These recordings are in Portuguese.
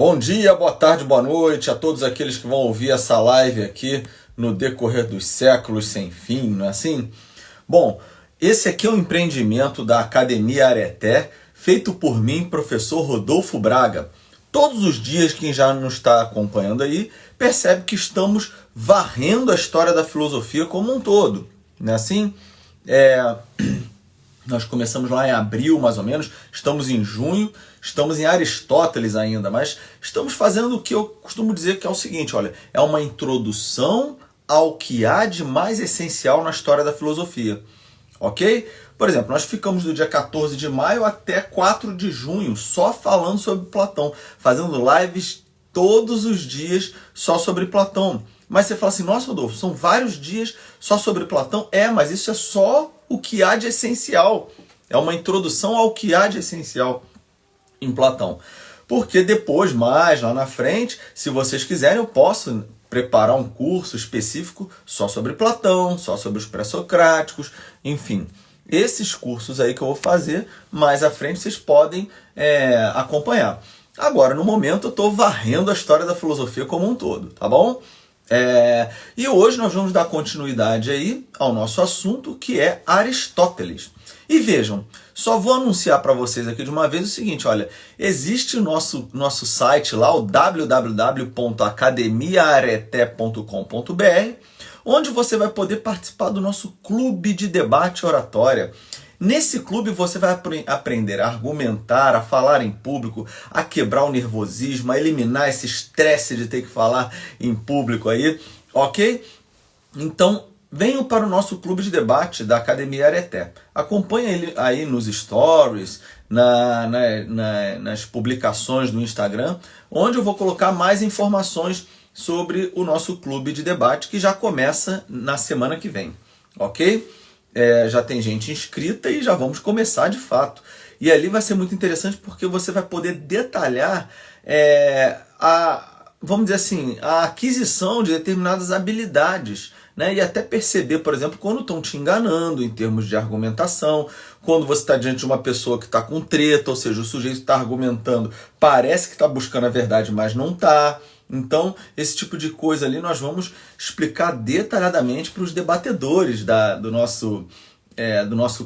Bom dia, boa tarde, boa noite a todos aqueles que vão ouvir essa live aqui no decorrer dos séculos sem fim, não é assim? Bom, esse aqui é um empreendimento da Academia Areté, feito por mim, professor Rodolfo Braga. Todos os dias, quem já nos está acompanhando aí, percebe que estamos varrendo a história da filosofia como um todo, não é assim? Nós começamos lá em abril, mais ou menos, estamos em junho, estamos em Aristóteles ainda, mas estamos fazendo o que eu costumo dizer que é o seguinte, olha, é uma introdução ao que há de mais essencial na história da filosofia, ok? Por exemplo, nós ficamos do dia 14 de maio até 4 de junho só falando sobre Platão, fazendo lives todos os dias só sobre Platão. Mas você fala assim, nossa, Rodolfo, são vários dias só sobre Platão? Mas isso é só o que há de essencial. É uma introdução ao que há de essencial em Platão. Porque depois, mais lá na frente, se vocês quiserem, eu posso preparar um curso específico só sobre Platão, só sobre os pré-socráticos, enfim. Esses cursos aí que eu vou fazer, mais à frente vocês podem acompanhar. Agora, no momento, eu estou varrendo a história da filosofia como um todo, tá bom? E hoje nós vamos dar continuidade aí ao nosso assunto, que é Aristóteles. E vejam, só vou anunciar para vocês aqui de uma vez o seguinte, olha, existe o nosso site lá, o www.academiaareté.com.br, onde você vai poder participar do nosso clube de debate e oratória. Nesse clube você vai aprender a argumentar, a falar em público, a quebrar o nervosismo, a eliminar esse estresse de ter que falar em público aí, ok? Então, venham para o nosso clube de debate da Academia Areté. Acompanhe ele aí nos stories, nas publicações do Instagram, onde eu vou colocar mais informações sobre o nosso clube de debate, que já começa na semana que vem, ok? Já tem gente inscrita e já vamos começar de fato. E ali vai ser muito interessante porque você vai poder detalhar vamos dizer assim, a aquisição de determinadas habilidades, né? E até perceber, por exemplo, quando estão te enganando em termos de argumentação, quando você está diante de uma pessoa que está com treta, ou seja, o sujeito está argumentando, parece que está buscando a verdade, mas não está. Então, esse tipo de coisa ali nós vamos explicar detalhadamente para os debatedores do nosso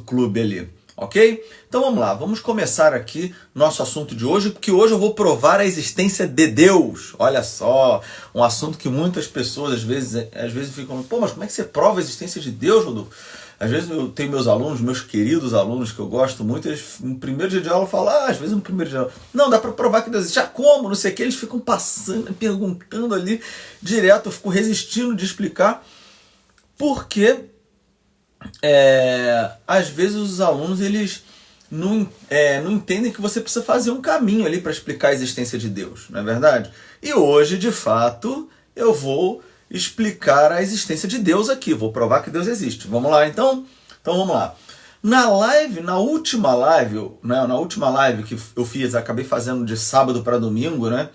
clube ali, ok? Então vamos lá, vamos começar aqui nosso assunto de hoje, porque hoje eu vou provar a existência de Deus. Olha só, um assunto que muitas pessoas às vezes ficam, pô, mas como é que você prova a existência de Deus, Rodolfo? Às vezes eu tenho meus alunos, meus queridos alunos que eu gosto muito, eles no primeiro dia de aula falam, às vezes no primeiro dia de aula, não, dá para provar que Deus existe. Como? Não sei o que, eles ficam passando, perguntando ali direto, eu fico resistindo de explicar, porque às vezes os alunos eles não entendem que você precisa fazer um caminho ali para explicar a existência de Deus, não é verdade? E hoje, de fato, eu vou explicar a existência de Deus aqui, vou provar que Deus existe. Vamos lá, então? Então vamos lá. Na última live que eu fiz, acabei fazendo de sábado para domingo, né?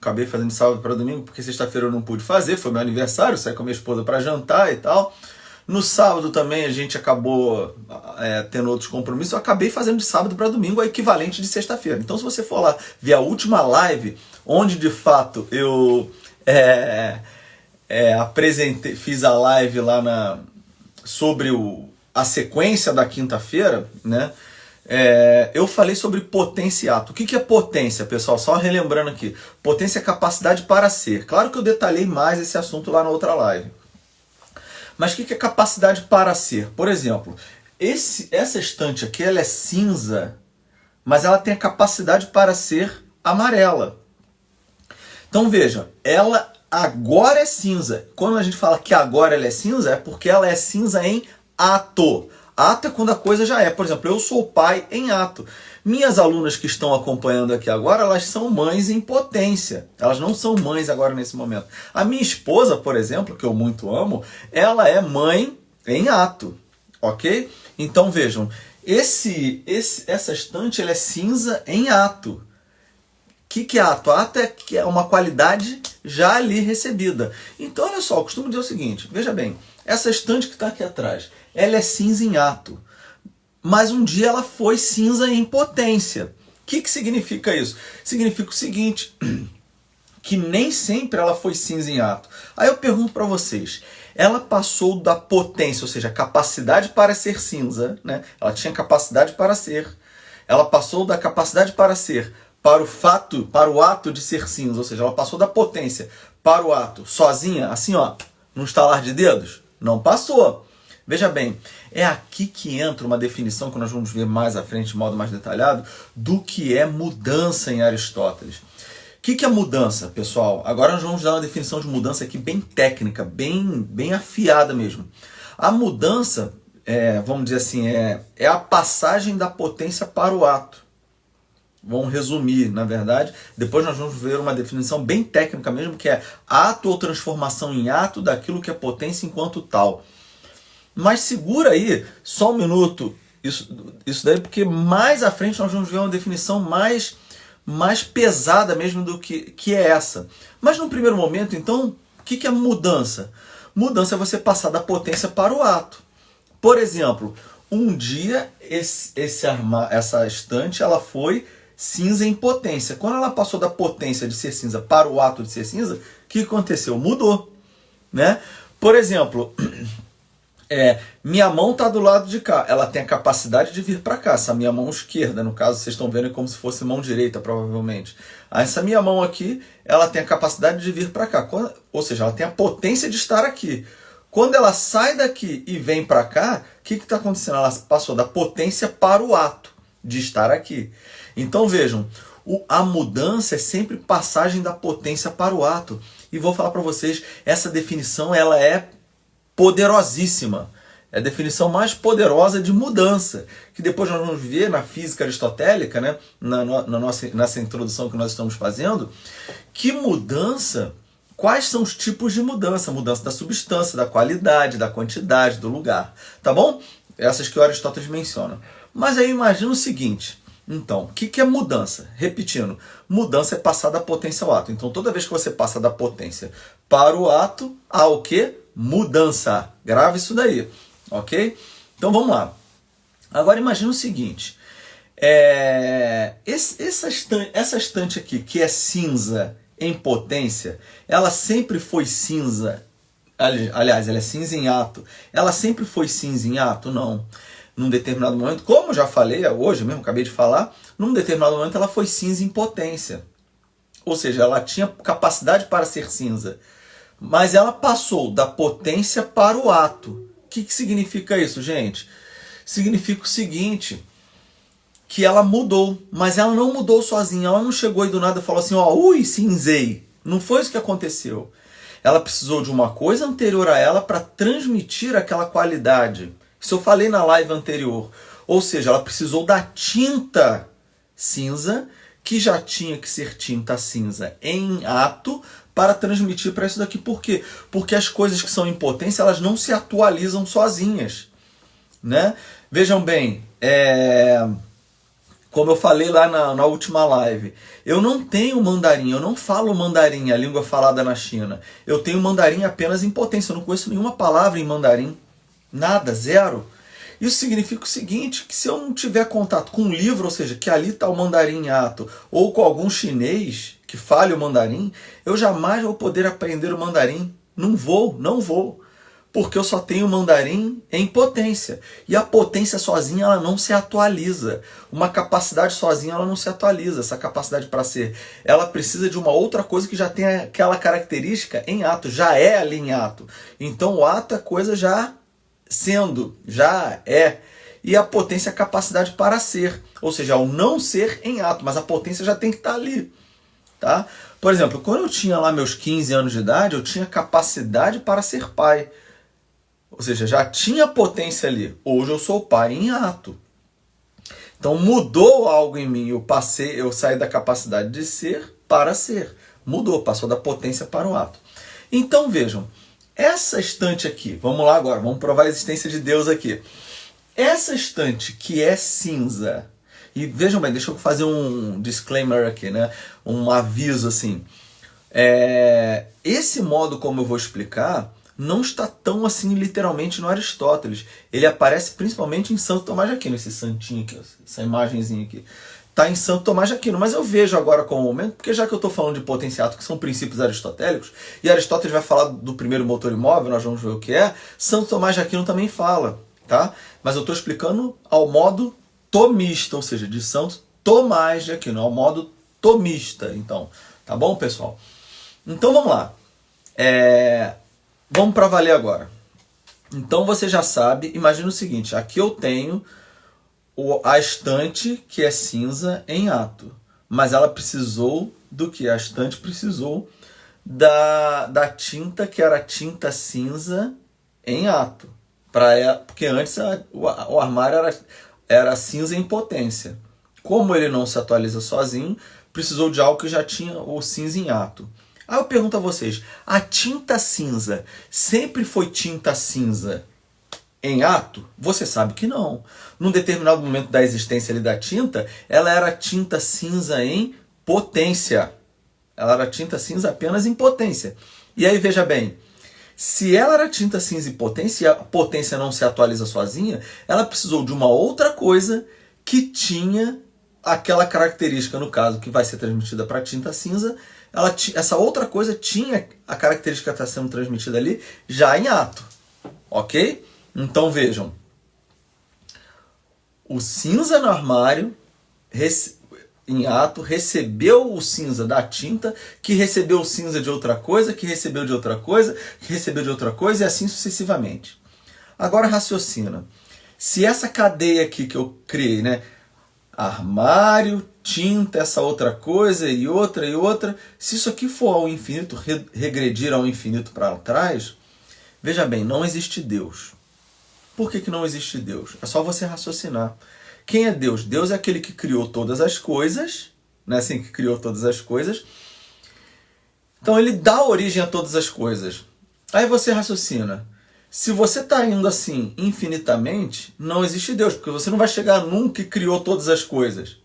Acabei fazendo de sábado para domingo, porque sexta-feira eu não pude fazer, foi meu aniversário, saí com a minha esposa para jantar e tal. No sábado também a gente acabou tendo outros compromissos, eu acabei fazendo de sábado para domingo, o equivalente de sexta-feira. Então se você for lá ver a última live, onde de fato eu fiz a live lá sobre a sequência da quinta-feira, né? Eu falei sobre potenciato. O que é potência, pessoal? Só relembrando aqui. Potência é capacidade para ser. Claro que eu detalhei mais esse assunto lá na outra live. Mas o que é capacidade para ser? Por exemplo, essa estante aqui ela é cinza, mas ela tem a capacidade para ser amarela. Então veja, ela agora é cinza. Quando a gente fala que agora ela é cinza, é porque ela é cinza em ato. Ato é quando a coisa já é. Por exemplo, eu sou pai em ato. Minhas alunas que estão acompanhando aqui agora, elas são mães em potência. Elas não são mães agora nesse momento. A minha esposa, por exemplo, que eu muito amo, ela é mãe em ato. Ok? Então vejam, essa estante ela é cinza em ato. O que é ato? Ato é uma qualidade já ali recebida. Então olha só, eu costumo dizer o seguinte, veja bem, essa estante que está aqui atrás, ela é cinza em ato. Mas um dia ela foi cinza em potência. O que significa isso? Significa o seguinte, que nem sempre ela foi cinza em ato. Aí eu pergunto para vocês, ela passou da potência, ou seja, a capacidade para ser cinza, né? Ela tinha capacidade para ser. Ela passou da capacidade para ser para o fato, para o ato de ser cinza, ou seja, ela passou da potência para o ato sozinha, assim ó, num estalar de dedos? Não passou. Veja bem, é aqui que entra uma definição que nós vamos ver mais à frente de modo mais detalhado do que é mudança em Aristóteles. O que é mudança, pessoal? Agora nós vamos dar uma definição de mudança aqui bem técnica, bem afiada mesmo. A mudança, vamos dizer assim, é a passagem da potência para o ato. Vamos resumir, na verdade. Depois nós vamos ver uma definição bem técnica mesmo, que é ato ou transformação em ato daquilo que é potência enquanto tal. Mas segura aí, só um minuto, isso daí, porque mais à frente nós vamos ver uma definição mais pesada mesmo do que é essa. Mas no primeiro momento, então, o que é mudança? Mudança é você passar da potência para o ato. Por exemplo, um dia essa estante ela foi cinza em potência. Quando ela passou da potência de ser cinza para o ato de ser cinza, o que aconteceu? Mudou, né? Por exemplo, minha mão está do lado de cá, ela tem a capacidade de vir para cá. Essa minha mão esquerda, no caso, vocês estão vendo, é como se fosse mão direita, provavelmente. Essa minha mão aqui, ela tem a capacidade de vir para cá, ou seja, ela tem a potência de estar aqui. Quando ela sai daqui e vem para cá, o que está acontecendo? Ela passou da potência para o ato de estar aqui. Então vejam, a mudança é sempre passagem da potência para o ato. E vou falar para vocês, essa definição ela é poderosíssima. É a definição mais poderosa de mudança, que depois nós vamos ver na física aristotélica, né, nessa introdução que nós estamos fazendo, que mudança, quais são os tipos de mudança? Mudança da substância, da qualidade, da quantidade, do lugar. Tá bom? Essas que o Aristóteles menciona. Mas aí imagina o seguinte, então, o que é mudança? Repetindo, mudança é passar da potência ao ato. Então toda vez que você passa da potência para o ato, há o quê? Mudança. Grave isso daí, ok? Então vamos lá. Agora imagina o seguinte, essa estante aqui, que é cinza em potência, ela sempre foi cinza, aliás, ela é cinza em ato. Ela sempre foi cinza em ato? Não. Num determinado momento, como já falei hoje mesmo, acabei de falar, num determinado momento ela foi cinza em potência. Ou seja, ela tinha capacidade para ser cinza. Mas ela passou da potência para o ato. O que significa isso, gente? Significa o seguinte, que ela mudou, mas ela não mudou sozinha. Ela não chegou e do nada falou assim, ui, cinzei. Não foi isso que aconteceu. Ela precisou de uma coisa anterior a ela para transmitir aquela qualidade. Isso eu falei na live anterior. Ou seja, ela precisou da tinta cinza, que já tinha que ser tinta cinza em ato, para transmitir para isso daqui. Por quê? Porque as coisas que são em potência, elas não se atualizam sozinhas, né? Vejam bem, como eu falei lá na última live, eu não tenho mandarim, eu não falo mandarim, a língua falada na China. Eu tenho mandarim apenas em potência, eu não conheço nenhuma palavra em mandarim. Nada, zero. Isso significa o seguinte, que se eu não tiver contato com um livro, ou seja, que ali está o mandarim em ato, ou com algum chinês que fale o mandarim, eu jamais vou poder aprender o mandarim. Não vou. Porque eu só tenho o mandarim em potência. E a potência sozinha ela não se atualiza. Uma capacidade sozinha ela não se atualiza. Essa capacidade para ser, ela precisa de uma outra coisa que já tem aquela característica em ato, já é ali em ato. Então o ato é coisa já sendo, já é. E a potência é a capacidade para ser. Ou seja, o não ser em ato, mas a potência já tem que estar ali. Tá? Por exemplo, quando eu tinha lá meus 15 anos de idade, eu tinha capacidade para ser pai. Ou seja, já tinha potência ali. Hoje eu sou pai em ato. Então mudou algo em mim. Eu saí da capacidade de ser para ser. Mudou, passou da potência para o ato. Então vejam, essa estante aqui, vamos lá agora, vamos provar a existência de Deus aqui. Essa estante que é cinza, e vejam bem, deixa eu fazer um disclaimer aqui, né? Um aviso assim. Esse modo como eu vou explicar não está tão assim literalmente no Aristóteles. Ele aparece principalmente em Santo Tomás de Aquino, esse santinho aqui, essa imagenzinha aqui. está em Santo Tomás de Aquino. Mas eu vejo agora como momento, porque já que eu estou falando de potenciato, que são princípios aristotélicos, e Aristóteles vai falar do primeiro motor imóvel, nós vamos ver o que é, Santo Tomás de Aquino também fala, tá? Mas eu estou explicando ao modo tomista, ou seja, de Santo Tomás de Aquino, ao modo tomista, então. Tá bom, pessoal? Então vamos lá. Vamos para valer agora. Então você já sabe, imagina o seguinte, aqui eu tenho a estante que é cinza em ato, mas ela precisou do que? A estante precisou da tinta que era tinta cinza em ato, porque antes o armário era cinza em potência. Como ele não se atualiza sozinho, precisou de algo que já tinha o cinza em ato. Aí eu pergunto a vocês, a tinta cinza sempre foi tinta cinza em ato? Você sabe que não. Num determinado momento da existência ali da tinta, ela era tinta cinza em potência. Ela era tinta cinza apenas em potência. E aí veja bem, se ela era tinta cinza em potência e a potência não se atualiza sozinha, ela precisou de uma outra coisa que tinha aquela característica, no caso, que vai ser transmitida para a tinta cinza, essa outra coisa tinha a característica que está sendo transmitida ali já em ato. Ok? Então vejam, o cinza no armário, em ato, recebeu o cinza da tinta, que recebeu o cinza de outra coisa, que recebeu de outra coisa, que recebeu de outra coisa, e assim sucessivamente. Agora raciocina. Se essa cadeia aqui que eu criei, né? Armário, tinta, essa outra coisa, e outra, se isso aqui for ao infinito, regredir ao infinito para trás, veja bem, não existe Deus. Por que não existe Deus? É só você raciocinar. Quem é Deus? Deus é aquele que criou todas as coisas, né? Assim, que criou todas as coisas. Então ele dá origem a todas as coisas. Aí você raciocina. Se você está indo assim infinitamente, não existe Deus, porque você não vai chegar num que criou todas as coisas.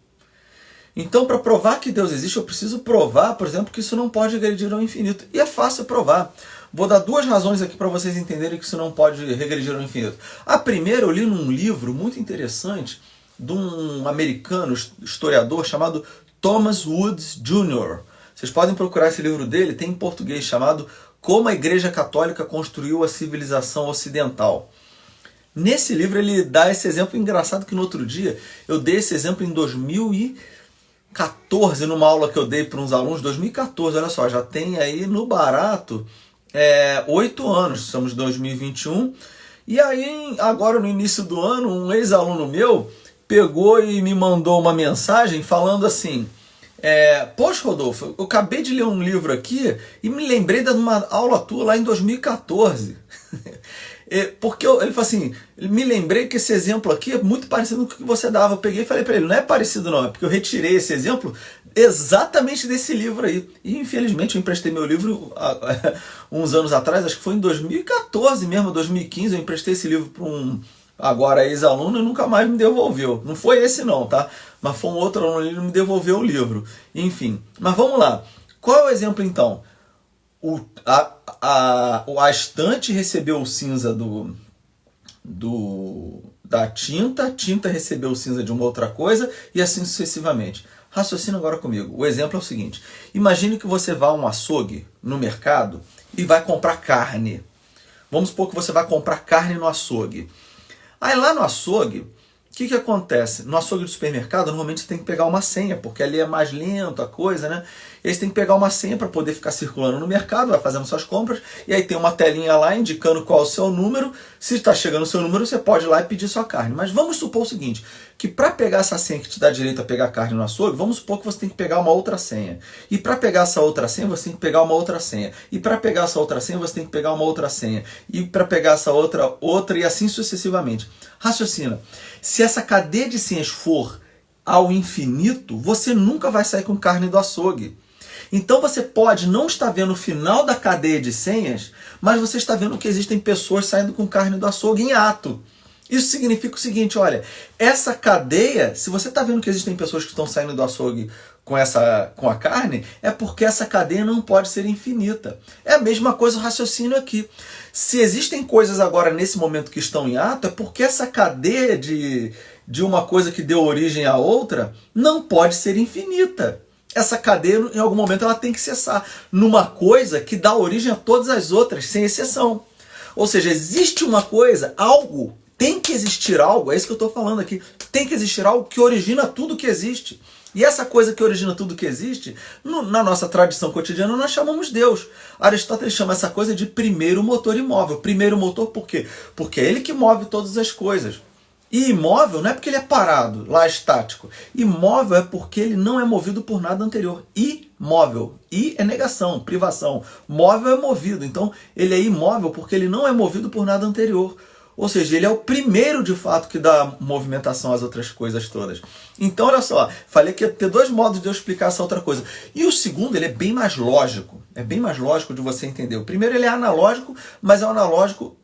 Então, para provar que Deus existe, eu preciso provar, por exemplo, que isso não pode regredir ao infinito. E é fácil provar. Vou dar duas razões aqui para vocês entenderem que isso não pode regredir ao infinito. A primeira, eu li num livro muito interessante de um americano historiador chamado Thomas Woods Jr. Vocês podem procurar esse livro dele, tem em português, chamado Como a Igreja Católica Construiu a Civilização Ocidental. Nesse livro ele dá esse exemplo engraçado que no outro dia, eu dei esse exemplo em 2014, numa aula que eu dei para uns alunos, 2014, olha só, já tem aí no barato 8 anos, estamos em 2021, e aí agora no início do ano, um ex-aluno meu pegou e me mandou uma mensagem falando assim, poxa Rodolfo, eu acabei de ler um livro aqui e me lembrei de uma aula tua lá em 2014. Porque ele falou assim, me lembrei que esse exemplo aqui é muito parecido com o que você dava. Eu peguei e falei para ele, não é parecido não, é porque eu retirei esse exemplo exatamente desse livro aí. E infelizmente eu emprestei meu livro uns anos atrás, acho que foi em 2014 mesmo, 2015, eu emprestei esse livro para um agora ex-aluno e nunca mais me devolveu. Não foi esse não, tá? Mas foi um outro aluno, ele me devolveu o livro. Enfim, mas vamos lá. Qual é o exemplo então? A estante recebeu o cinza da tinta, a tinta recebeu o cinza de uma outra coisa e assim sucessivamente. Raciocina agora comigo. O exemplo é o seguinte. Imagine que você vá a um açougue no mercado e vai comprar carne. Vamos supor que você vai comprar carne no açougue. Aí lá no açougue, o que acontece? No açougue do supermercado, normalmente você tem que pegar uma senha, porque ali é mais lento a coisa, né? E aí você tem que pegar uma senha para poder ficar circulando no mercado, vai fazendo suas compras, e aí tem uma telinha lá indicando qual é o seu número. Se está chegando o seu número, você pode ir lá e pedir sua carne. Mas vamos supor o seguinte, que para pegar essa senha que te dá direito a pegar carne no açougue, vamos supor que você tem que pegar uma outra senha. E para pegar essa outra senha, você tem que pegar uma outra senha. E para pegar essa outra senha, você tem que pegar uma outra senha. E para pegar essa outra, e assim sucessivamente. Raciocina. Se essa cadeia de senhas for ao infinito, você nunca vai sair com carne do açougue. Então você pode não estar vendo o final da cadeia de senhas, mas você está vendo que existem pessoas saindo com carne do açougue em ato. Isso significa o seguinte, olha, essa cadeia, se você está vendo que existem pessoas que estão saindo do açougue com a carne, é porque essa cadeia não pode ser infinita. É a mesma coisa o raciocínio aqui. Se existem coisas agora nesse momento que estão em ato, é porque essa cadeia de de uma coisa que deu origem à outra não pode ser infinita. Essa cadeia, em algum momento, ela tem que cessar numa coisa que dá origem a todas as outras, sem exceção. Ou seja, existe uma coisa, algo, tem que existir algo, é isso que eu estou falando aqui, tem que existir algo que origina tudo que existe. E essa coisa que origina tudo que existe, na nossa tradição cotidiana, nós chamamos Deus. Aristóteles chama essa coisa de primeiro motor imóvel. Primeiro motor por quê? Porque é ele que move todas as coisas. E imóvel não é porque ele é parado, lá estático. Imóvel é porque ele não é movido por nada anterior. Imóvel. I é negação, privação. Móvel é movido. Então, ele é imóvel porque ele não é movido por nada anterior. Ou seja, ele é o primeiro, de fato, que dá movimentação às outras coisas todas. Então, olha só, falei que ia ter dois modos de eu explicar essa outra coisa. E o segundo, ele é bem mais lógico. É bem mais lógico de você entender. O primeiro, ele é analógico, mas é um analógico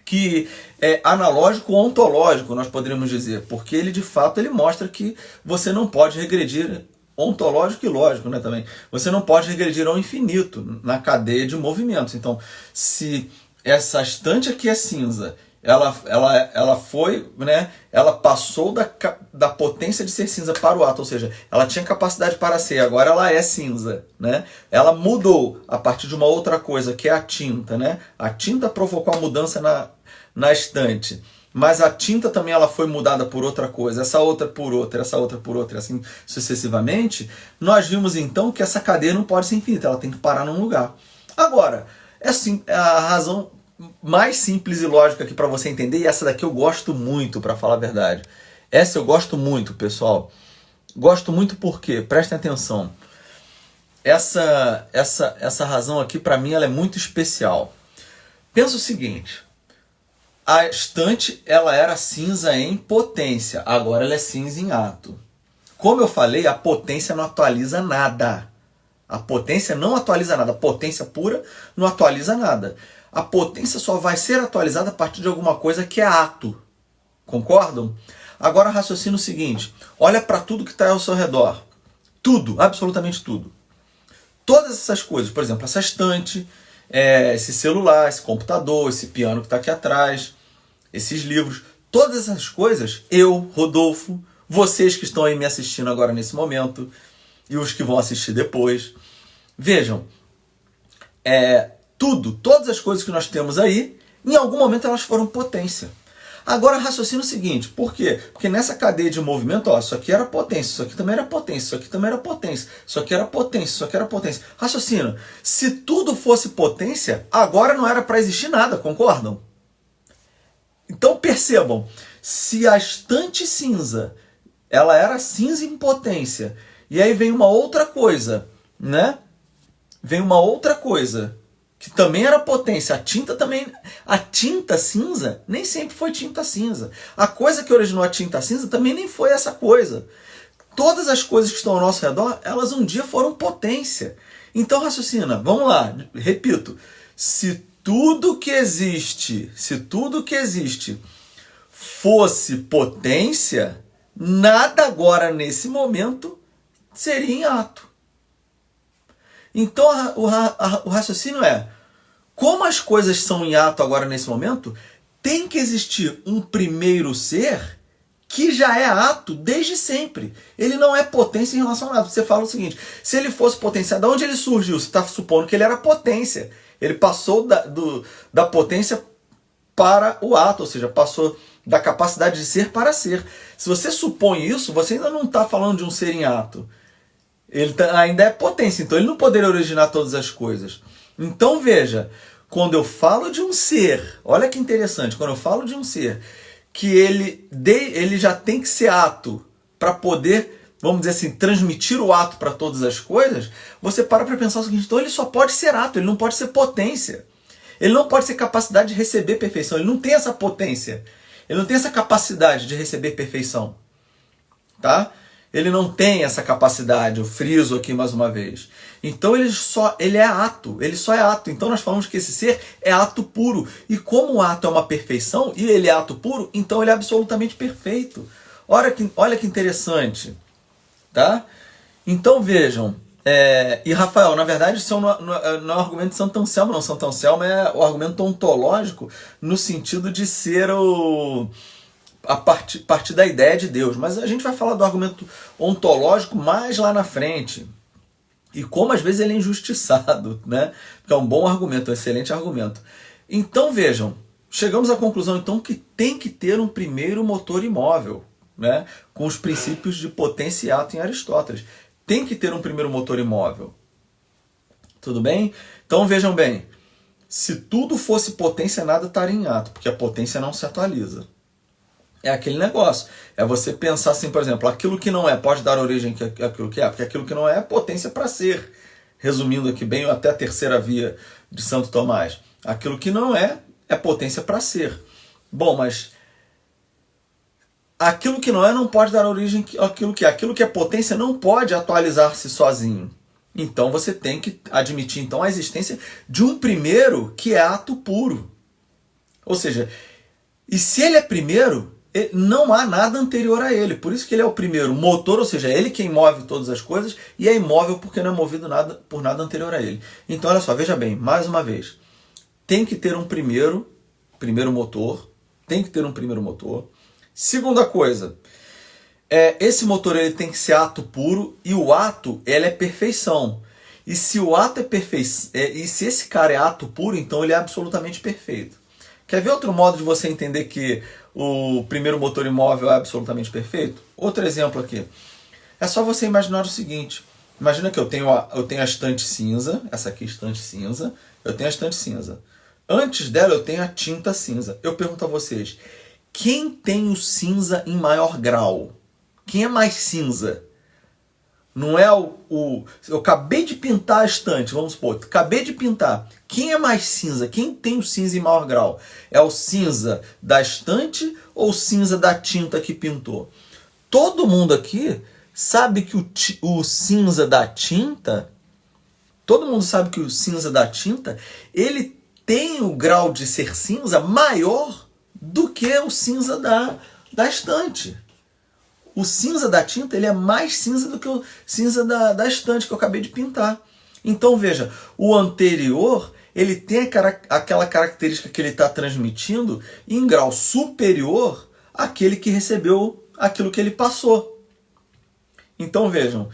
que é analógico ontológico, nós poderíamos dizer. Porque ele, de fato, ele mostra que você não pode regredir, ontológico e lógico, né, também. Você não pode regredir ao infinito na cadeia de movimentos. Então, se essa estante aqui é cinza, ela foi, né, ela passou da potência de ser cinza para o ato, ou seja, ela tinha capacidade para ser, agora ela é cinza, né? Ela mudou a partir de uma outra coisa, que é a tinta, né? A tinta provocou a mudança na estante, mas a tinta também ela foi mudada por outra coisa, essa outra por outra, essa outra por outra, assim sucessivamente. Nós vimos então que essa cadeia não pode ser infinita, ela tem que parar num lugar. Agora, é a razão mais simples e lógica aqui para você entender, e essa daqui eu gosto muito, para falar a verdade. Essa eu gosto muito, pessoal. Gosto muito porque, prestem atenção, essa razão aqui para mim ela é muito especial. Pensa o seguinte, a estante ela era cinza em potência, agora ela é cinza em ato. Como eu falei, a potência não atualiza nada. A potência não atualiza nada. A potência pura não atualiza nada. A potência só vai ser atualizada a partir de alguma coisa que é ato. Concordam? Agora raciocina o seguinte. Olha para tudo que está ao seu redor. Tudo, absolutamente tudo. Todas essas coisas, por exemplo, essa estante, esse celular, esse computador, esse piano que está aqui atrás, esses livros, todas essas coisas, eu, Rodolfo, vocês que estão aí me assistindo agora nesse momento, e os que vão assistir depois, vejam, todas as coisas que nós temos aí, em algum momento elas foram potência. Agora raciocina o seguinte, por quê? Porque nessa cadeia de movimento, ó, isso aqui era potência, isso aqui também era potência, isso aqui também era potência, isso aqui era potência, isso aqui era potência. Raciocina, se tudo fosse potência, agora não era para existir nada, concordam? Então percebam, se a estante cinza, ela era cinza em potência, e aí vem uma outra coisa, né? Vem uma outra coisa, que também era potência. A tinta cinza nem sempre foi tinta cinza. A coisa que originou a tinta cinza também nem foi essa coisa. Todas as coisas que estão ao nosso redor, elas um dia foram potência. Então raciocina, vamos lá, repito. Se tudo que existe fosse potência, nada agora nesse momento seria em ato. Então o raciocínio é, como as coisas são em ato agora nesse momento, tem que existir um primeiro ser que já é ato desde sempre. Ele não é potência em relação a nada. Você fala o seguinte, se ele fosse potência, de onde ele surgiu? Você está supondo que ele era potência. Ele passou da potência para o ato, ou seja, passou da capacidade de ser para ser. Se você supõe isso, você ainda não está falando de um ser em ato. Ele ainda é potência, então ele não poderia originar todas as coisas. Então veja, quando eu falo de um ser, olha que interessante, quando eu falo de um ser, que ele já tem que ser ato para poder, vamos dizer assim, transmitir o ato para todas as coisas, você para pensar o seguinte, então ele só pode ser ato, ele não pode ser potência. Ele não pode ser capacidade de receber perfeição, ele não tem essa potência, ele não tem essa capacidade de receber perfeição. Tá? Ele não tem essa capacidade, eu friso aqui mais uma vez. Então ele é ato, ele só é ato. Então nós falamos que esse ser é ato puro. E como o ato é uma perfeição, e ele é ato puro, então ele é absolutamente perfeito. Olha que interessante. Tá? Então vejam, e Rafael, na verdade isso não é o argumento de Santo Anselmo, não. Santo Anselmo é o argumento ontológico no sentido de ser partir da ideia de Deus. Mas a gente vai falar do argumento ontológico mais lá na frente. E como às vezes ele é injustiçado, né? Porque é um bom argumento, um excelente argumento. Então vejam, chegamos à conclusão então que tem que ter um primeiro motor imóvel, né? Com os princípios de potência e ato em Aristóteles. Tem que ter um primeiro motor imóvel. Tudo bem? Então vejam bem, se tudo fosse potência, nada estaria em ato, porque a potência não se atualiza. É aquele negócio. É você pensar assim, por exemplo, aquilo que não é pode dar origem àquilo que é, porque aquilo que não é potência para ser. Resumindo aqui bem, até a terceira via de Santo Tomás. Aquilo que não é potência para ser. Bom, mas aquilo que não é não pode dar origem àquilo que é. Aquilo que é potência não pode atualizar-se sozinho. Então você tem que admitir então a existência de um primeiro que é ato puro. Ou seja, e se ele é primeiro, não há nada anterior a ele. Por isso que ele é o primeiro motor, ou seja, é ele quem move todas as coisas e é imóvel porque não é movido por nada anterior a ele. Então olha só, veja bem, mais uma vez. Tem que ter um primeiro motor. Tem que ter um primeiro motor. Segunda coisa, esse motor ele tem que ser ato puro e o ato ele é perfeição. E se o ato é perfeição, e se esse cara é ato puro, então ele é absolutamente perfeito. Quer ver outro modo de você entender que o primeiro motor imóvel é absolutamente perfeito? Outro exemplo aqui. É só você imaginar o seguinte. Imagina que eu tenho a estante cinza. Essa aqui é a estante cinza. Eu tenho a estante cinza. Antes dela eu tenho a tinta cinza. Eu pergunto a vocês. Quem tem o cinza em maior grau? Quem é mais cinza? Não é eu acabei de pintar a estante, vamos supor, acabei de pintar. Quem é mais cinza? Quem tem o cinza em maior grau? É o cinza da estante ou o cinza da tinta que pintou? Todo mundo aqui sabe que o cinza da tinta, todo mundo sabe que o cinza da tinta, ele tem o grau de ser cinza maior do que o cinza da estante. O cinza da tinta ele é mais cinza do que o cinza da estante que eu acabei de pintar. Então veja, o anterior ele tem aquela característica que ele está transmitindo em grau superior àquele que recebeu aquilo que ele passou. Então vejam,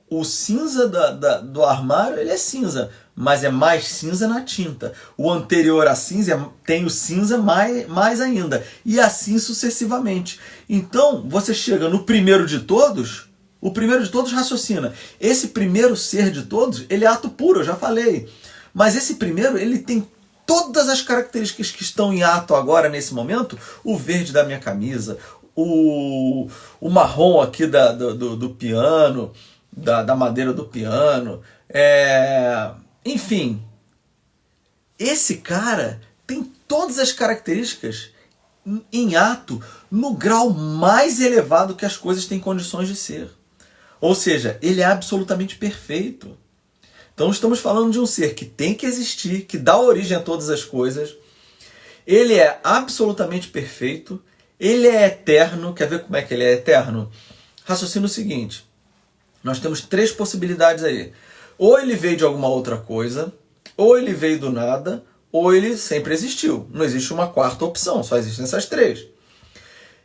o cinza do armário ele é cinza, mas é mais cinza na tinta. O anterior a cinza tem o cinza mais ainda. E assim sucessivamente. Então, você chega no primeiro de todos, o primeiro de todos raciocina. Esse primeiro ser de todos, ele é ato puro, eu já falei. Mas esse primeiro, ele tem todas as características que estão em ato agora, nesse momento. O verde da minha camisa, o marrom aqui do piano, da madeira do piano. Enfim, esse cara tem todas as características em ato no grau mais elevado que as coisas têm condições de ser. Ou seja, ele é absolutamente perfeito. Então estamos falando de um ser que tem que existir, que dá origem a todas as coisas. Ele é absolutamente perfeito. Ele é eterno. Quer ver como é que ele é eterno? Raciocina o seguinte. Nós temos três possibilidades aí. Ou ele veio de alguma outra coisa, ou ele veio do nada, ou ele sempre existiu. Não existe uma quarta opção, só existem essas três.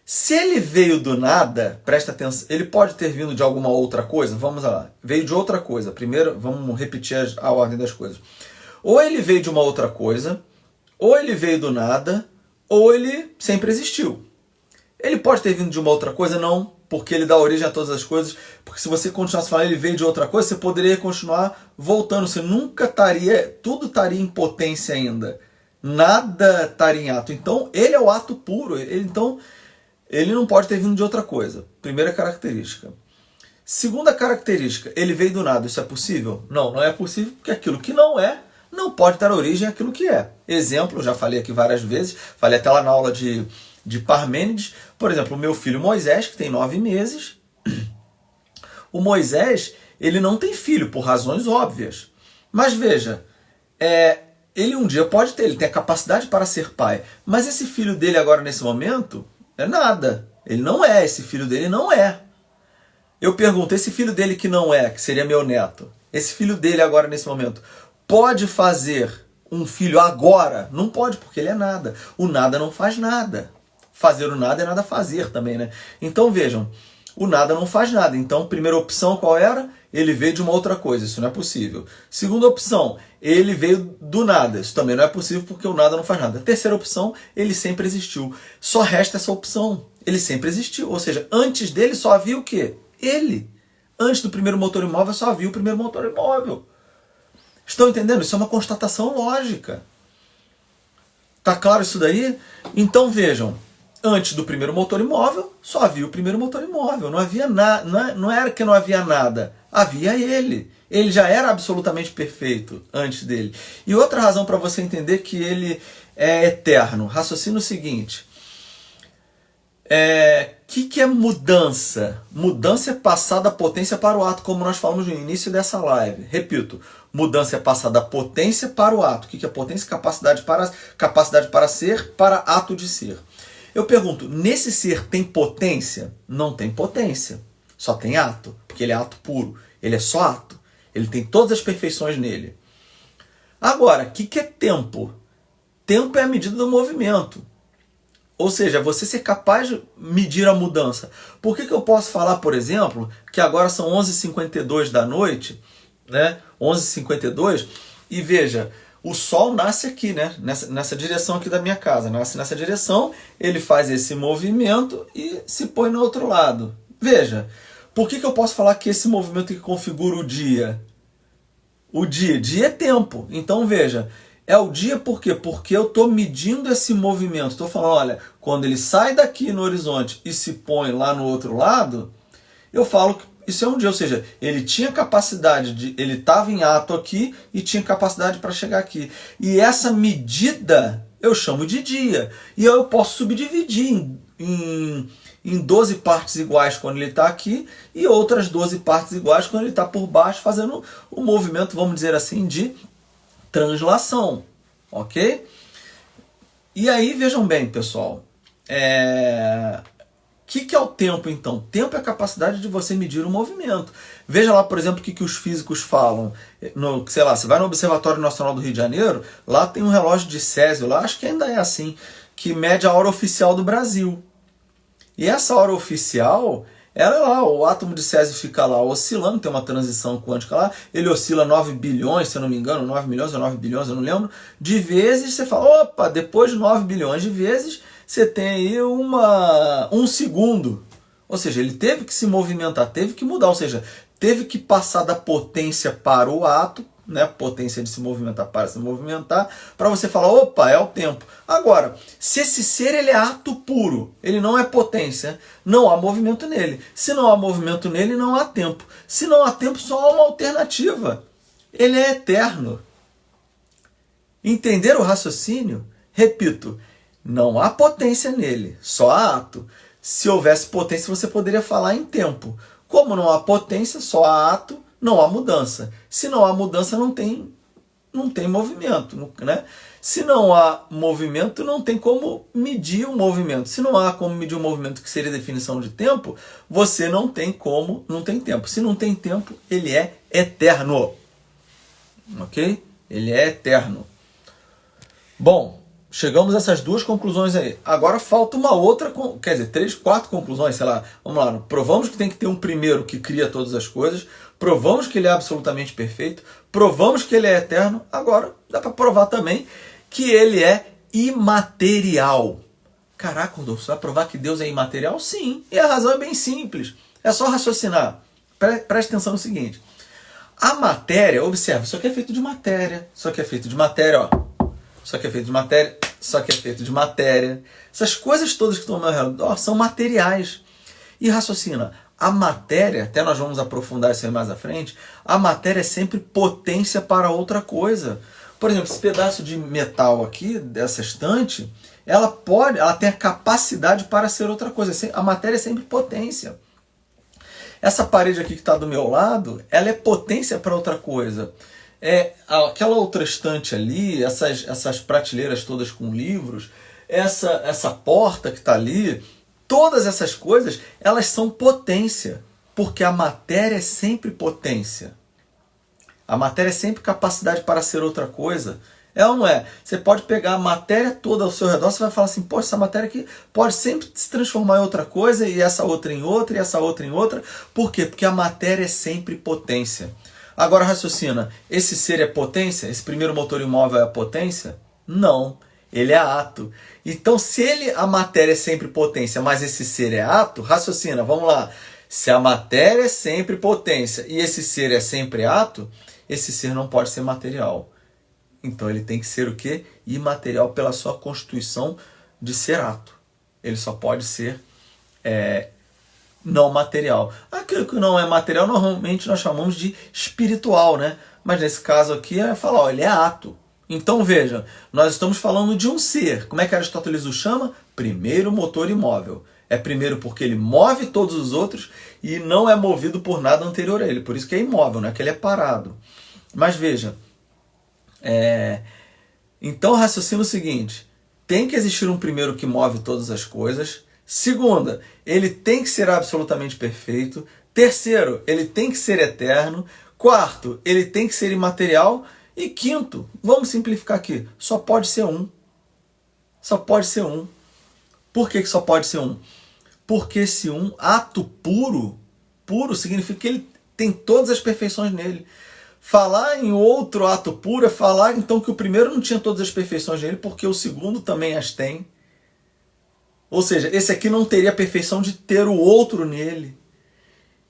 Se ele veio do nada, presta atenção, ele pode ter vindo de alguma outra coisa? Vamos lá, veio de outra coisa. Primeiro, vamos repetir a ordem das coisas. Ou ele veio de uma outra coisa, ou ele veio do nada, ou ele sempre existiu. Ele pode ter vindo de uma outra coisa? Não, porque ele dá origem a todas as coisas. Porque se você continuasse falando ele veio de outra coisa, você poderia continuar voltando. Você nunca estaria, tudo estaria em potência ainda. Nada estaria em ato. Então, ele é o ato puro. Então, ele não pode ter vindo de outra coisa. Primeira característica. Segunda característica, ele veio do nada. Isso é possível? Não, não é possível, porque aquilo que não é, não pode dar origem àquilo que é. Exemplo, já falei aqui várias vezes, falei até lá na aula de Parmênides. Por exemplo, o meu filho Moisés, que tem 9 meses. O Moisés, ele não tem filho, por razões óbvias. Mas veja, ele um dia pode ter, ele tem a capacidade para ser pai. Mas esse filho dele agora, nesse momento, é nada. Ele não é, esse filho dele não é. Eu pergunto, esse filho dele que não é, que seria meu neto, esse filho dele agora, nesse momento, pode fazer um filho agora? Não pode, porque ele é nada. O nada não faz nada. fazer o nada é nada fazer também, né? Então vejam, o nada não faz nada. Então, primeira opção qual era? Ele veio de uma outra coisa, isso não é possível. Segunda opção, ele veio do nada, isso também não é possível porque o nada não faz nada. Terceira opção, ele sempre existiu. Só resta essa opção, ele sempre existiu. Ou seja, antes dele só havia o quê? Ele. Antes do primeiro motor imóvel só havia o primeiro motor imóvel. Estão entendendo? Isso é uma constatação lógica. Tá claro isso daí? Então vejam, antes do primeiro motor imóvel, só havia o primeiro motor imóvel. Não havia nada, não era que não havia nada, havia ele. Ele já era absolutamente perfeito antes dele. E outra razão para você entender que ele é eterno. Raciocina o seguinte. Que é mudança? Mudança é passar da potência para o ato, como nós falamos no início dessa live. Repito, mudança é passar da potência para o ato. O que é potência? Capacidade para ser, para ato de ser. Eu pergunto, nesse ser tem potência? Não tem potência, só tem ato, porque ele é ato puro, ele é só ato, ele tem todas as perfeições nele. Agora, o que é tempo? Tempo é a medida do movimento. Ou seja, você ser capaz de medir a mudança. Por que eu posso falar, por exemplo, que agora são 11h52 da noite, né? 11h52, e veja, o Sol nasce aqui, né? Nessa direção aqui da minha casa. Nasce nessa direção, ele faz esse movimento e se põe no outro lado. Veja, por que eu posso falar que esse movimento que configura o dia? Dia é tempo. Então veja, é o dia por quê? Porque eu estou medindo esse movimento. Estou falando, olha, quando ele sai daqui no horizonte e se põe lá no outro lado, eu falo que isso é um dia. Ou seja, ele tinha capacidade ele estava em ato aqui e tinha capacidade para chegar aqui. E essa medida eu chamo de dia. E eu posso subdividir em 12 partes iguais quando ele está aqui e outras 12 partes iguais quando ele está por baixo, fazendo o movimento, vamos dizer assim, de translação, ok? E aí, vejam bem, pessoal, que é o tempo, então? Tempo é a capacidade de você medir o movimento. Veja lá, por exemplo, o que os físicos falam. Sei lá, você vai no Observatório Nacional do Rio de Janeiro, lá tem um relógio de Césio, lá acho que ainda é assim, que mede a hora oficial do Brasil. E essa hora oficial, ela lá, o átomo de Césio fica lá oscilando, tem uma transição quântica lá, ele oscila 9 bilhões, se eu não me engano, 9 milhões ou 9 bilhões, eu não lembro, de vezes. Você fala, opa, depois de 9 bilhões de vezes, você tem aí um segundo. Ou seja, ele teve que se movimentar, teve que mudar, ou seja, teve que passar da potência para o ato, né, potência de se movimentar para se movimentar, para você falar, opa, é o tempo. Agora, se esse ser ele é ato puro, ele não é potência, não há movimento nele. Se não há movimento nele, não há tempo. Se não há tempo, só há uma alternativa. Ele é eterno. Entenderam o raciocínio? Repito, não há potência nele, só há ato. Se houvesse potência, você poderia falar em tempo. Como não há potência, só há ato, não há mudança. Se não há mudança, não tem movimento, né? Se não há movimento, não tem como medir o movimento. Se não há como medir o movimento, que seria a definição de tempo, você não tem tempo. Se não tem tempo, ele é eterno. Ok? Ele é eterno. Bom, chegamos a essas duas conclusões aí. Agora falta uma outra, quer dizer, 3, 4 conclusões, sei lá. Vamos lá, provamos que tem que ter um primeiro que cria todas as coisas, provamos que ele é absolutamente perfeito, provamos que ele é eterno, agora dá para provar também que ele é imaterial. Caraca, Rodolfo, você vai provar que Deus é imaterial? Sim, e a razão é bem simples. É só raciocinar. Preste atenção no seguinte. A matéria, observa, isso aqui é feito de matéria, isso aqui é feito de matéria, ó. Isso aqui é feito de matéria, isso aqui é feito de matéria. Essas coisas todas que estão ao meu redor são materiais. E raciocina, a matéria, até nós vamos aprofundar isso aí mais à frente, a matéria é sempre potência para outra coisa. Por exemplo, esse pedaço de metal aqui, dessa estante, ela tem a capacidade para ser outra coisa. A matéria é sempre potência. Essa parede aqui que está do meu lado, ela é potência para outra coisa. Aquela outra estante ali, essas prateleiras todas com livros, essa porta que está ali, todas essas coisas, elas são potência, porque a matéria é sempre potência. A matéria é sempre capacidade para ser outra coisa. É ou não é? Você pode pegar a matéria toda ao seu redor, você vai falar assim, pô, essa matéria aqui pode sempre se transformar em outra coisa, e essa outra em outra, e essa outra em outra. Por quê? Porque a matéria é sempre potência. Agora raciocina, esse ser é potência? Esse primeiro motor imóvel é potência? Não, ele é ato. Então, se a matéria é sempre potência, mas esse ser é ato, raciocina, vamos lá. Se a matéria é sempre potência e esse ser é sempre ato, esse ser não pode ser material. Então ele tem que ser o quê? Imaterial pela sua constituição de ser ato. Ele só pode ser não material. Aquilo que não é material, normalmente nós chamamos de espiritual, né? Mas nesse caso aqui, é falar, ó, ele é ato. Então veja, nós estamos falando de um ser. Como é que Aristóteles o chama? Primeiro motor imóvel. É primeiro porque ele move todos os outros e não é movido por nada anterior a ele. Por isso que é imóvel, não é que ele é parado. Mas veja, então raciocina o seguinte, tem que existir um primeiro que move todas as coisas. Segunda, ele tem que ser absolutamente perfeito. Terceiro, ele tem que ser eterno. Quarto, ele tem que ser imaterial. E quinto, vamos simplificar aqui, só pode ser um. Só pode ser um. Por que só pode ser um? Porque esse um, ato puro, puro significa que ele tem todas as perfeições nele. Falar em outro ato puro é falar então que o primeiro não tinha todas as perfeições nele, porque o segundo também as tem. Ou seja, esse aqui não teria a perfeição de ter o outro nele.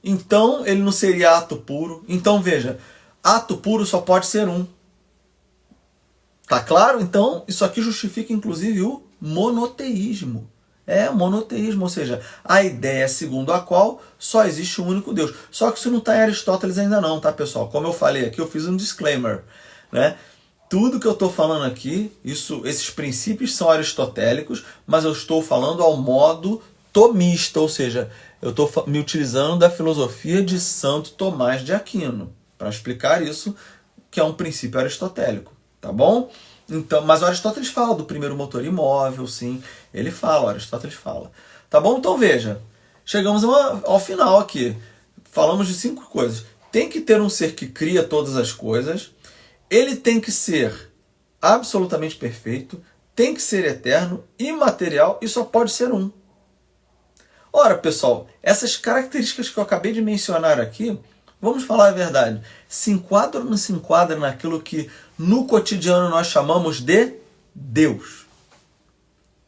Então ele não seria ato puro. Então veja, ato puro só pode ser um. Tá claro? Então isso aqui justifica inclusive o monoteísmo. É monoteísmo, ou seja, a ideia segundo a qual só existe um único Deus. Só que isso não está em Aristóteles ainda não, tá pessoal? Como eu falei aqui, eu fiz um disclaimer, né? Tudo que eu estou falando aqui, esses princípios são aristotélicos, mas eu estou falando ao modo tomista, ou seja, eu estou me utilizando da filosofia de Santo Tomás de Aquino, para explicar isso, que é um princípio aristotélico, tá bom? Então, mas o Aristóteles fala do primeiro motor imóvel, sim. Ele fala, o Aristóteles fala. Tá bom? Então veja, chegamos ao final aqui. Falamos de 5 coisas. Tem que ter um ser que cria todas as coisas. Ele tem que ser absolutamente perfeito. Tem que ser eterno, imaterial e só pode ser um. Ora, pessoal, essas características que eu acabei de mencionar aqui, vamos falar a verdade, se enquadra ou não se enquadra naquilo que no cotidiano nós chamamos de Deus?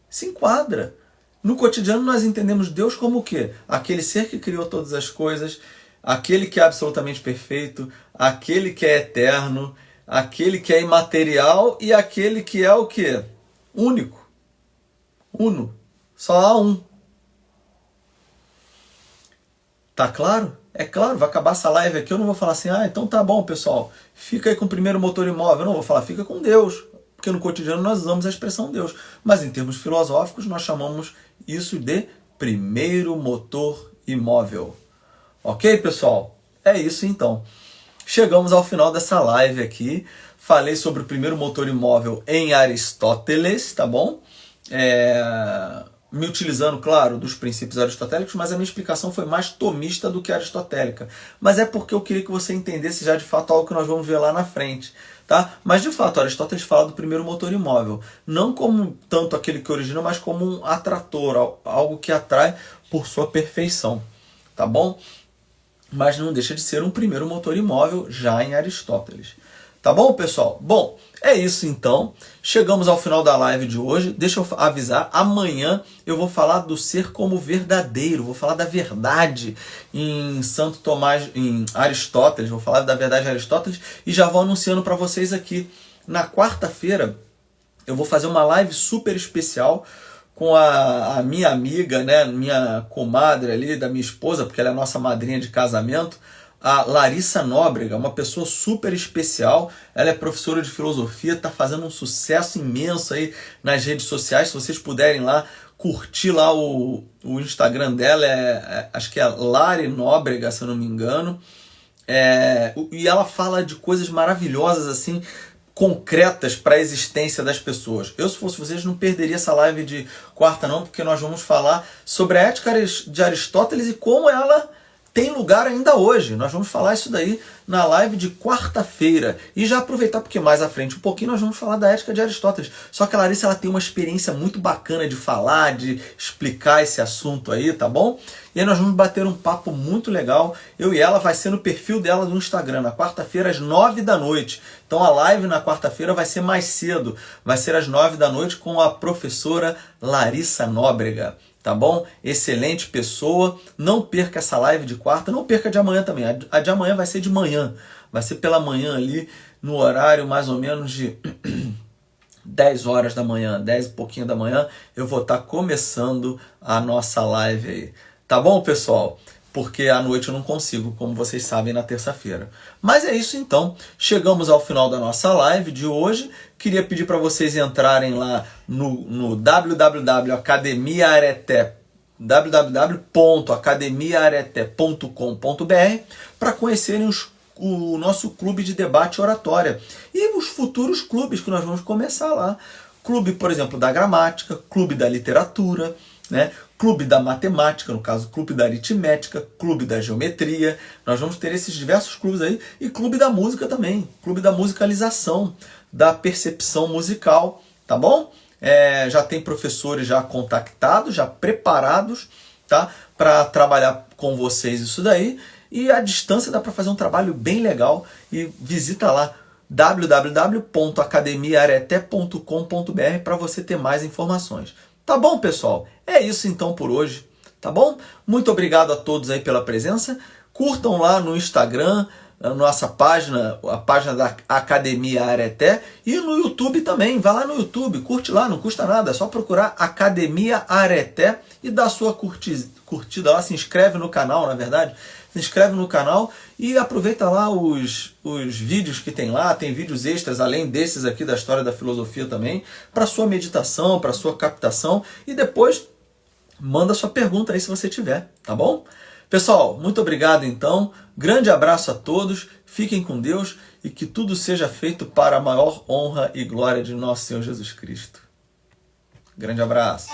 Se enquadra. No cotidiano nós entendemos Deus como o quê? Aquele ser que criou todas as coisas, aquele que é absolutamente perfeito, aquele que é eterno, aquele que é imaterial e aquele que é o quê? Único. Uno. Só há um. Tá claro? É claro, vai acabar essa live aqui, eu não vou falar assim, então tá bom, pessoal, fica aí com o primeiro motor imóvel. Eu não vou falar, fica com Deus, porque no cotidiano nós usamos a expressão Deus. Mas em termos filosóficos, nós chamamos isso de primeiro motor imóvel. Ok, pessoal? É isso então. Chegamos ao final dessa live aqui. Falei sobre o primeiro motor imóvel em Aristóteles, tá bom? Me utilizando, claro, dos princípios aristotélicos, mas a minha explicação foi mais tomista do que aristotélica. Mas é porque eu queria que você entendesse já de fato algo que nós vamos ver lá na frente. Tá? Mas de fato, Aristóteles fala do primeiro motor imóvel. Não como tanto aquele que origina, mas como um atrator, algo que atrai por sua perfeição. Tá bom? Mas não deixa de ser um primeiro motor imóvel já em Aristóteles. Tá bom, pessoal? Bom, é isso então. Chegamos ao final da live de hoje. Deixa eu avisar, amanhã eu vou falar do ser como verdadeiro. Vou falar da verdade em Santo Tomás, em Aristóteles. Vou falar da verdade em Aristóteles e já vou anunciando para vocês aqui. Na quarta-feira eu vou fazer uma live super especial com a minha amiga, né, minha comadre ali, da minha esposa, porque ela é a nossa madrinha de casamento, a Larissa Nóbrega, uma pessoa super especial. Ela é professora de filosofia, está fazendo um sucesso imenso aí nas redes sociais. Se vocês puderem lá, curtir lá o Instagram dela, acho que é Lari Nóbrega, se eu não me engano. E ela fala de coisas maravilhosas, assim, concretas para a existência das pessoas. Eu, se fosse vocês, não perderia essa live de quarta não, porque nós vamos falar sobre a ética de Aristóteles e como ela tem lugar ainda hoje. Nós vamos falar isso daí na live de quarta-feira. E já aproveitar porque mais à frente um pouquinho nós vamos falar da Ética de Aristóteles. Só que a Larissa ela tem uma experiência muito bacana de falar, de explicar esse assunto aí, tá bom? E aí nós vamos bater um papo muito legal. Eu e ela vai ser no perfil dela no Instagram, na quarta-feira às 9 da noite. Então a live na quarta-feira vai ser mais cedo. Vai ser às 9 da noite com a professora Larissa Nóbrega. Tá bom? Excelente pessoa. Não perca essa live de quarta. Não perca de amanhã também. A de amanhã vai ser de manhã. Vai ser pela manhã ali, no horário mais ou menos de 10 horas da manhã, 10 e pouquinho da manhã. Eu vou estar começando a nossa live aí. Tá bom, pessoal? Porque à noite eu não consigo, como vocês sabem, na terça-feira. Mas é isso então. Chegamos ao final da nossa live de hoje. Queria pedir para vocês entrarem lá no www.academiaareté.com.br para conhecerem o nosso clube de debate e oratória. E os futuros clubes que nós vamos começar lá. Clube, por exemplo, da gramática, clube da literatura, né? Clube da matemática, no caso, clube da aritmética, clube da geometria. Nós vamos ter esses diversos clubes aí. E clube da música também, clube da musicalização, da percepção musical, tá bom? Já tem professores já contactados, já preparados, tá? Para trabalhar com vocês isso daí. E à distância dá para fazer um trabalho bem legal. E visita lá www.academiaareté.com.br para você ter mais informações. Tá bom, pessoal? É isso então por hoje, tá bom? Muito obrigado a todos aí pela presença. Curtam lá no Instagram, a nossa página, a página da Academia Areté, e no YouTube também. Vai lá no YouTube, curte lá, não custa nada. É só procurar Academia Areté e dá a sua curtida lá, se inscreve no canal, na verdade. Se inscreve no canal e aproveita lá os vídeos que tem lá. Tem vídeos extras, além desses aqui da história da filosofia também, para sua meditação, para sua captação. E depois manda sua pergunta aí se você tiver, tá bom? Pessoal, muito obrigado então. Grande abraço a todos. Fiquem com Deus e que tudo seja feito para a maior honra e glória de nosso Senhor Jesus Cristo. Grande abraço.